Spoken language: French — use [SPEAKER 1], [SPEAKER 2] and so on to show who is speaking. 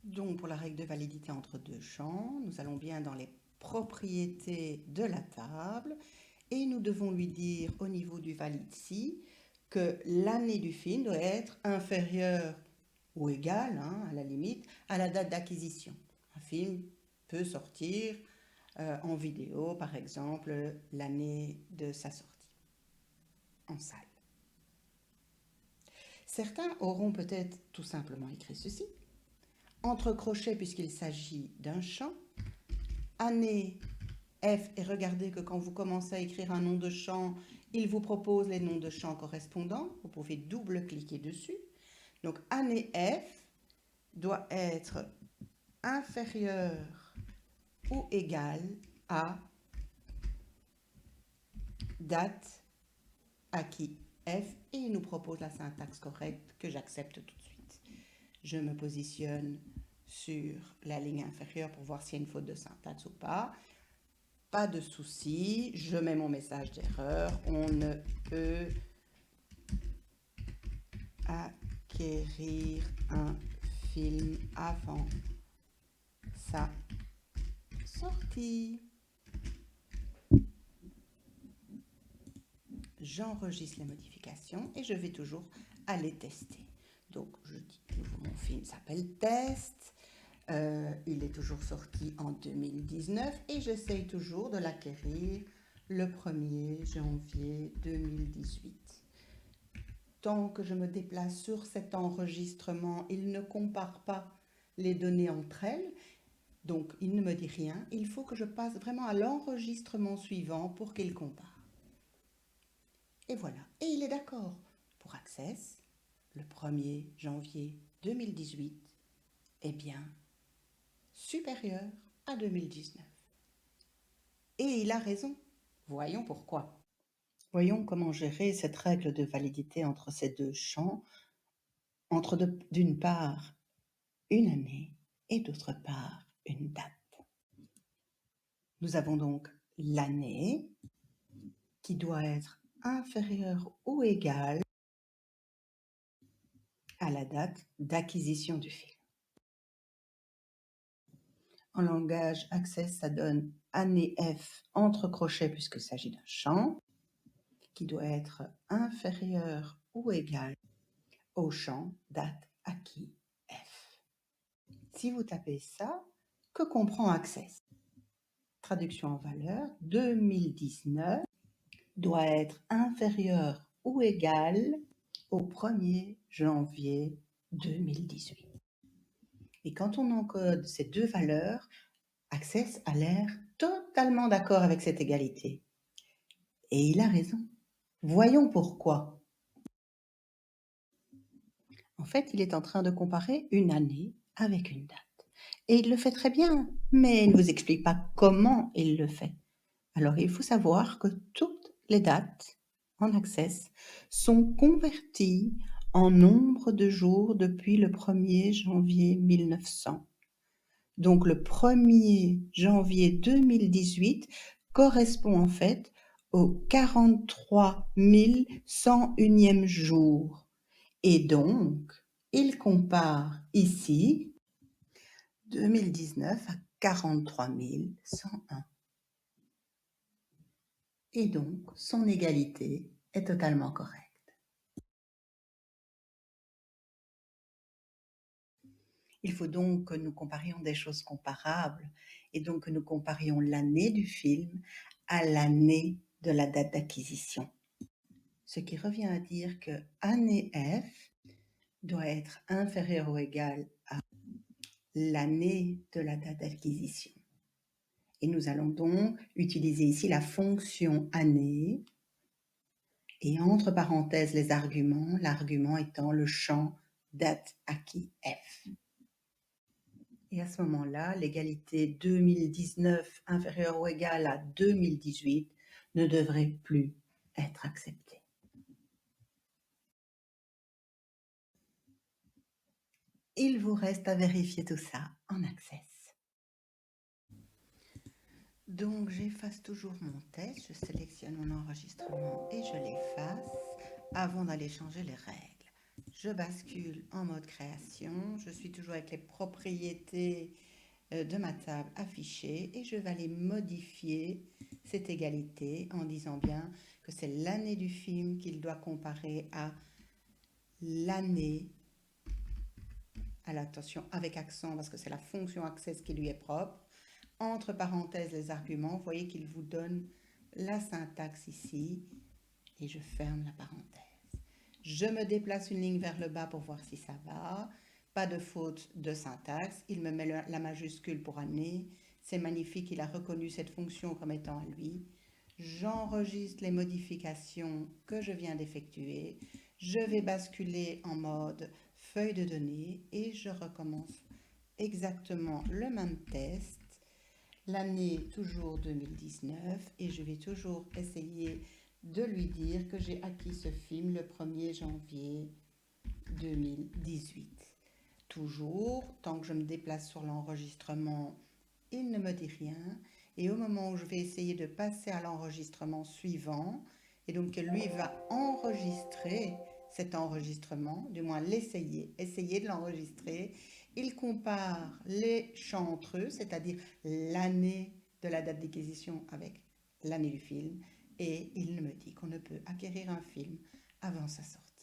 [SPEAKER 1] Donc, pour la règle de validité entre deux champs, nous allons bien dans les propriétés de la table et nous devons lui dire au niveau du valide si que l'année du film doit être inférieure ou égale, à la limite, à la date d'acquisition. Un film peut sortir en vidéo, par exemple, l'année de sa sortie en salle. Certains auront peut-être tout simplement écrit ceci. Entre crochets, puisqu'il s'agit d'un champ, année F, et regardez que quand vous commencez à écrire un nom de champ, il vous propose les noms de champs correspondants. Vous pouvez double-cliquer dessus. Donc, année F doit être inférieure ou égale à date acquis F, et il nous propose la syntaxe correcte que j'accepte tout de suite. Je me positionne sur la ligne inférieure pour voir s'il y a une faute de syntaxe ou pas. Pas de souci, je mets mon message d'erreur. On ne peut acquérir un film avant sa sortie. J'enregistre les modifications et je vais toujours aller tester. Donc, je dis que mon film s'appelle Test. Il est toujours sorti en 2019 et j'essaye toujours de l'acquérir le 1er janvier 2018. Tant que je me déplace sur cet enregistrement, il ne compare pas les données entre elles, donc il ne me dit rien. Il faut que je passe vraiment à l'enregistrement suivant pour qu'il compare. Et voilà, et il est d'accord. Pour Access, le 1er janvier 2018 est bien supérieur à 2019. Et il a raison. Voyons pourquoi. Voyons comment gérer cette règle de validité entre ces deux champs, entre d'une part une année et d'autre part une date. Nous avons donc l'année qui doit être inférieure ou égale à la date d'acquisition du film. En langage Access, ça donne année F entre crochets puisqu'il s'agit d'un champ qui doit être inférieur ou égal au champ date acquis F. Si vous tapez ça, que comprend Access? Traduction en valeur, 2019 doit être inférieur ou égal au 1er janvier 2018. Et quand on encode ces deux valeurs, Access a l'air totalement d'accord avec cette égalité. Et il a raison. Voyons pourquoi. En fait, il est en train de comparer une année avec une date. Et il le fait très bien, mais il ne vous explique pas comment il le fait. Alors, il faut savoir que toutes les dates en Access sont converties en nombre de jours depuis le 1er janvier 1900. Donc, le 1er janvier 2018 correspond en fait au 43 101e jour. Et donc, il compare ici 2019 à 43 101. Et donc, son égalité est totalement correcte. Il faut donc que nous comparions des choses comparables et donc que nous comparions l'année du film à l'année de la date d'acquisition. Ce qui revient à dire que année F doit être inférieure ou égale à l'année de la date d'acquisition. Et nous allons donc utiliser ici la fonction année et entre parenthèses les arguments, l'argument étant le champ date acquis F. Et à ce moment-là, l'égalité 2019 inférieure ou égale à 2018 ne devrait plus être acceptée. Il vous reste à vérifier tout ça en Access. Donc j'efface toujours mon test, je sélectionne mon enregistrement et je l'efface avant d'aller changer les règles. Je bascule en mode création. Je suis toujours avec les propriétés de ma table affichées et je vais aller modifier cette égalité en disant bien que c'est l'année du film qu'il doit comparer à l'année, à l'attention avec accent parce que c'est la fonction access qui lui est propre, entre parenthèses les arguments, vous voyez qu'il vous donne la syntaxe ici et je ferme la parenthèse. Je me déplace une ligne vers le bas pour voir si ça va. Pas de faute de syntaxe. Il me met la majuscule pour année. C'est magnifique, il a reconnu cette fonction comme étant à lui. J'enregistre les modifications que je viens d'effectuer. Je vais basculer en mode feuille de données et je recommence exactement le même test. L'année toujours 2019 et je vais toujours essayer de lui dire que j'ai acquis ce film le 1er janvier 2018. Toujours, tant que je me déplace sur l'enregistrement, il ne me dit rien. Et au moment où je vais essayer de passer à l'enregistrement suivant, et donc que lui va enregistrer cet enregistrement, du moins essayer de l'enregistrer, il compare les champs entre eux, c'est-à-dire l'année de la date d'acquisition avec l'année du film, et il me dit qu'on ne peut acquérir un film avant sa sortie.